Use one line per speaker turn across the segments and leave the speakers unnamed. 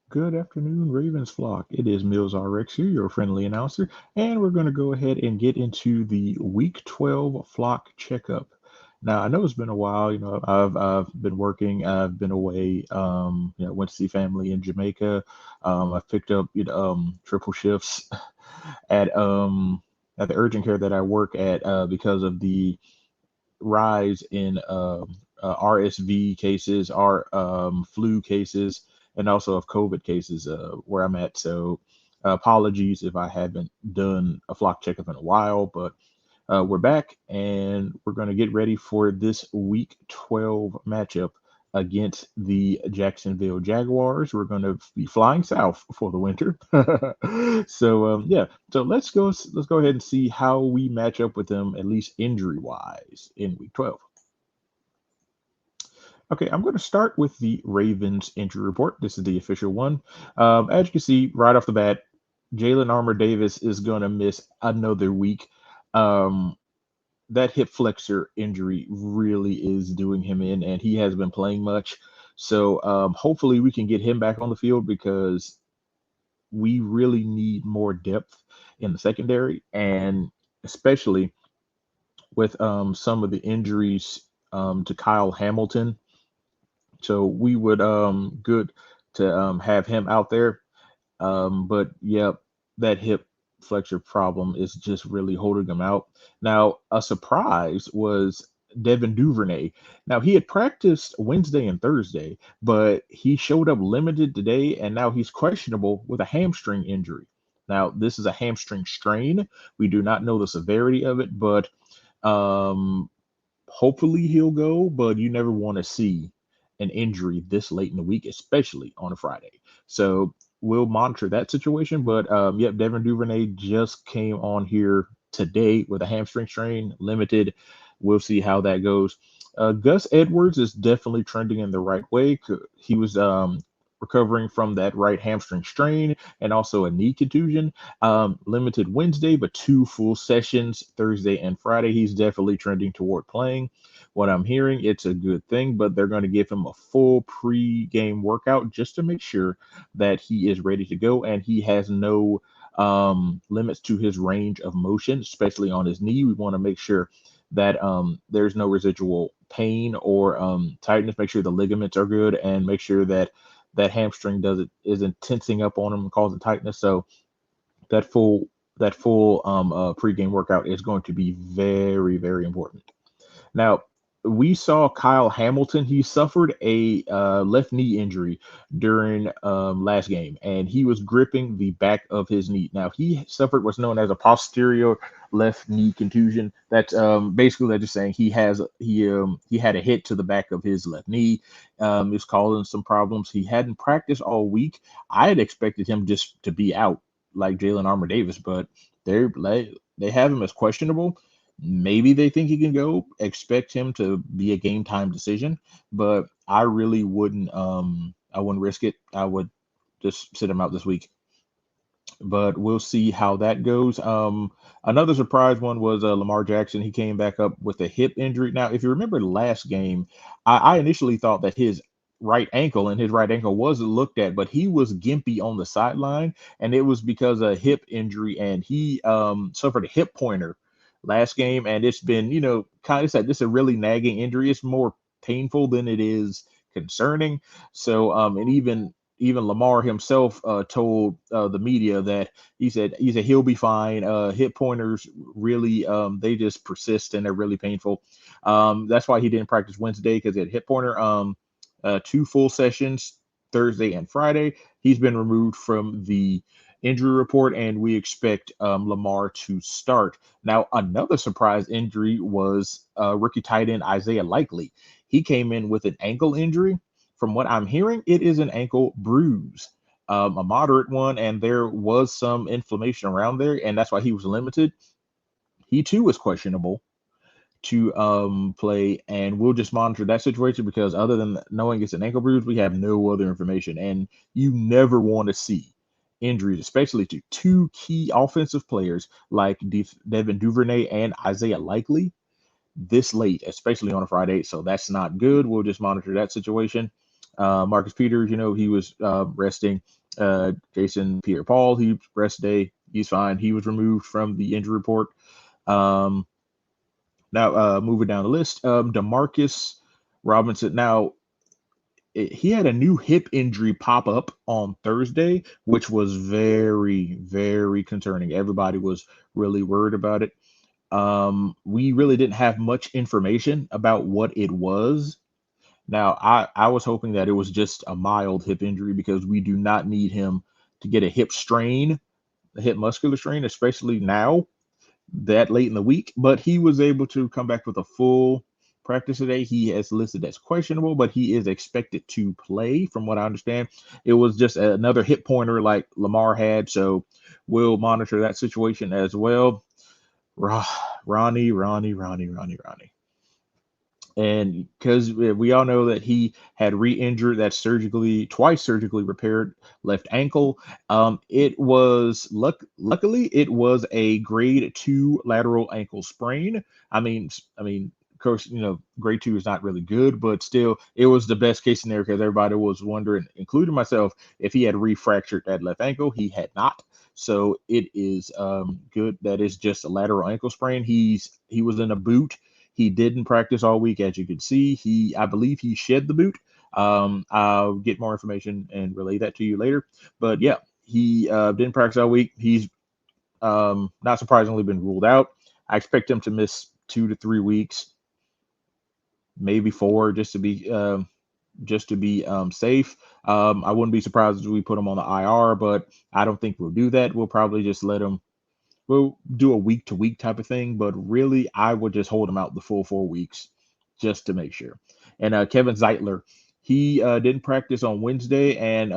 Good afternoon, Ravens flock. It is Mills RX here, your friendly announcer, and we're going to go ahead and get into the Week 12 flock checkup. Now, I know it's been a while. I've been working. I've been away. Went to see family in Jamaica. I've picked up triple shifts at the urgent care that I work at because of the rise in RSV cases, our flu cases, and also of COVID cases where I'm at. So apologies if I haven't done a flock checkup in a while, but we're back and we're going to get ready for this week 12 matchup against the Jacksonville Jaguars. We're going to be flying south for the winter. So let's go ahead and see how we match up with them, at least injury wise, in week 12. Okay, I'm going to start with the Ravens injury report. This is the official one. As you can see, right off the bat, Jalen Armour Davis is going to miss another week. Um, that hip flexor injury really is doing him in, and he hasn't been playing much. So hopefully we can get him back on the field because we really need more depth in the secondary, and especially with some of the injuries to Kyle Hamilton. So we would good to have him out there. But yeah, that hip flexor problem is just really holding him out. Now, a surprise was Devin Duvernay. Now, he had practiced Wednesday and Thursday, but he showed up limited today, and now he's questionable with a hamstring injury. Now, this is a hamstring strain. We do not know the severity of it, but um, hopefully he'll go. But you never want to see an injury this late in the week, especially on a Friday. So we'll monitor that situation. But yep, Devin Duvernay just came on here today with a hamstring strain, limited. We'll see how that goes. Gus Edwards is definitely trending in the right way. He was recovering from that right hamstring strain and also a knee contusion. Limited Wednesday, but two full sessions Thursday and Friday. He's definitely trending toward playing. What I'm hearing, it's a good thing, but they're going to give him a full pre-game workout just to make sure that he is ready to go and he has no limits to his range of motion, especially on his knee. We want to make sure that there's no residual pain or tightness. Make sure the ligaments are good and make sure that that hamstring doesn't isn't tensing up on him and causing tightness. So that full pregame workout is going to be very, very important. Now, we saw Kyle Hamilton. He suffered a left knee injury during last game, and he was gripping the back of his knee. Now, he suffered what's known as a posterior left knee contusion. That's basically they're just saying he had a hit to the back of his left knee. It's causing some problems. He hadn't practiced all week. I had expected him just to be out like Jalen Armour Davis, but they have him as questionable. Maybe they think he can go. Expect him to be a game time decision, but I wouldn't risk it. I would just sit him out this week. But we'll see how that goes. Another surprise one was Lamar Jackson. He came back up with a hip injury. Now, if you remember last game, I initially thought that his right ankle was looked at, but he was gimpy on the sideline, and it was because of hip injury, and he suffered a hip pointer last game, and it's been, kind of said this is a really nagging injury. It's more painful than it is concerning. So, and even Lamar himself told the media that he said he'll be fine. Hip pointers really they just persist and they're really painful. That's why he didn't practice Wednesday because he had hip pointer. Two full sessions Thursday and Friday. He's been removed from the injury report, and we expect Lamar to start. Now, another surprise injury was rookie tight end Isaiah Likely. He came in with an ankle injury. From what I'm hearing, it is an ankle bruise, a moderate one, and there was some inflammation around there, and that's why he was limited. He too was questionable to play, and we'll just monitor that situation because other than knowing it's an ankle bruise, we have no other information, and you never want to see injuries, especially to two key offensive players like Devin Duvernay and Isaiah Likely this late, especially on a Friday. So that's not good. We'll just monitor that situation. Marcus Peters, he was resting. Jason Pierre-Paul, he rest day. He's fine. He was removed from the injury report. Um, Now, moving down the list, Demarcus Robinson. Now, he had a new hip injury pop up on Thursday, which was very, very concerning. Everybody was really worried about it. We really didn't have much information about what it was. Now, I was hoping that it was just a mild hip injury because we do not need him to get a hip strain, a hip muscular strain, especially now that late in the week. But he was able to come back with a full practice today. He is listed as questionable, but he is expected to play, from what I understand. It was just another hip pointer like Lamar had, so we'll monitor that situation as well. Ronnie. And because we all know that he had re-injured that twice surgically repaired left ankle. It was luckily it was a grade 2 lateral ankle sprain. I mean, of course, grade 2 is not really good, but still, it was the best case scenario because everybody was wondering, including myself, if he had refractured that left ankle. He had not. So it is good that it's just a lateral ankle sprain. He was in a boot. He didn't practice all week, as you can see. I believe he shed the boot. I'll get more information and relay that to you later. But yeah, he didn't practice all week. He's not surprisingly been ruled out. I expect him to miss 2 to 3 weeks, maybe 4, just to be safe. I wouldn't be surprised if we put him on the IR, but I don't think we'll do that. We'll probably just let him. We'll do a week to week type of thing, but really, I would just hold him out the full 4 weeks just to make sure. And Kevin Zeitler, he didn't practice on Wednesday, and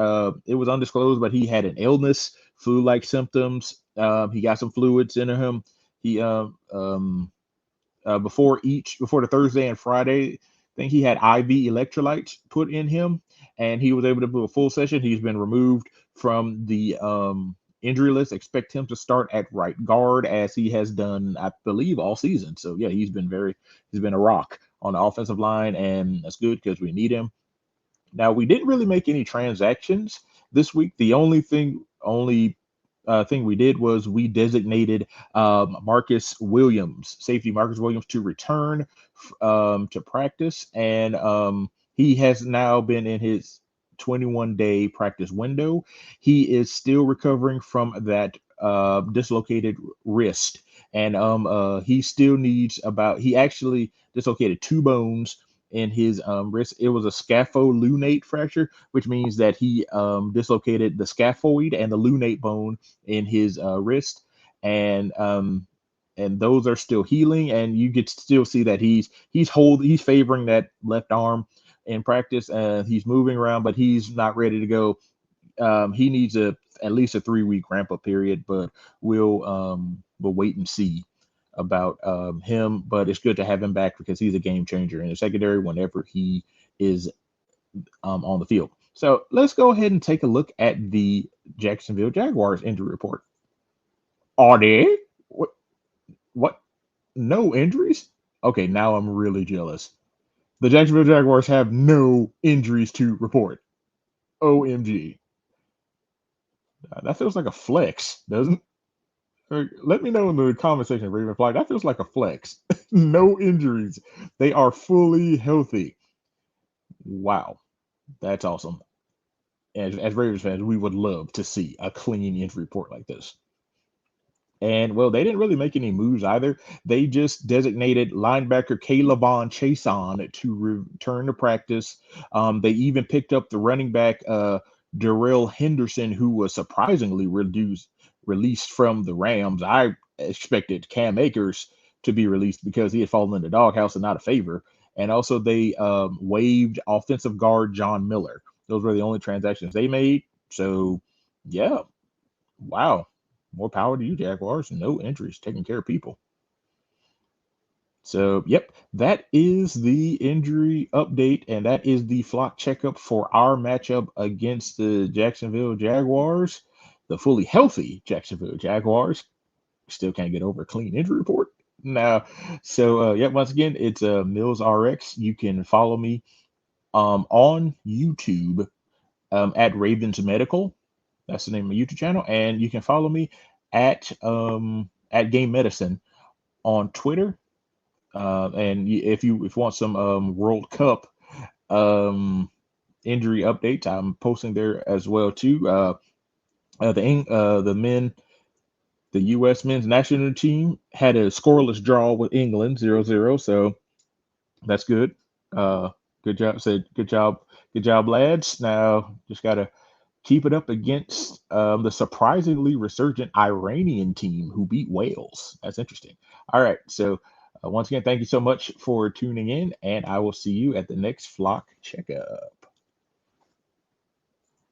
it was undisclosed, but he had an illness, flu-like symptoms. He got some fluids in him. He before the Thursday and Friday thing, he had IV electrolytes put in him, and he was able to do a full session. He's been removed from the injury list. Expect him to start at right guard as he has done, I believe, all season. So yeah, he's been a rock on the offensive line, and that's good because we need him. Now, we didn't really make any transactions this week. The only thing we did was we designated safety Marcus Williams, to return to practice, and he has now been in his 21-day practice window. He is still recovering from that dislocated wrist, and he still needs he actually dislocated 2 bones in his wrist. It was a scapholunate fracture, which means that he dislocated the scaphoid and the lunate bone in his wrist, and those are still healing, and you could still see that he's favoring that left arm in practice, and he's moving around, but he's not ready to go. He needs at least a 3-week ramp up period, but we'll wait and see about him. But it's good to have him back because he's a game changer in the secondary whenever he is on the field. So let's go ahead and take a look at the Jacksonville Jaguars injury report. Are they? What? No injuries? Okay, now I'm really jealous. The Jacksonville Jaguars have no injuries to report. OMG. That feels like a flex, doesn't it? Let me know in the comment section, Ravenfly. That feels like a flex. No injuries. They are fully healthy. Wow. That's awesome. As Ravens fans, we would love to see a clean injury report like this. And, well, they didn't really make any moves either. They just designated linebacker Kaylavon Chason to return to practice. They even picked up the running back Darrell Henderson, who was surprisingly released from the Rams. I expected Cam Akers to be released because he had fallen in the doghouse and not a favor. And also they waived offensive guard John Miller. Those were the only transactions they made. So, yeah, wow. More power to you, Jaguars. No injuries, taking care of people. So, yep, that is the injury update, and that is the flock checkup for our matchup against the Jacksonville Jaguars, the fully healthy Jacksonville Jaguars. Still can't get over a clean injury report. Now, so, yeah, once again, it's Mills RX. You can follow me on YouTube at Ravens Medical. That's the name of my YouTube channel, and you can follow me at Game Medicine on Twitter. And if you want some World Cup um, injury updates, I'm posting there as well too. The men, the U.S. men's national team had a scoreless draw with England 0-0, so that's good. Uh, good job, good job, lads. Now just gotta keep it up against the surprisingly resurgent Iranian team who beat Wales. That's interesting. All right. So, once again, thank you so much for tuning in, and I will see you at the next Flock Checkup.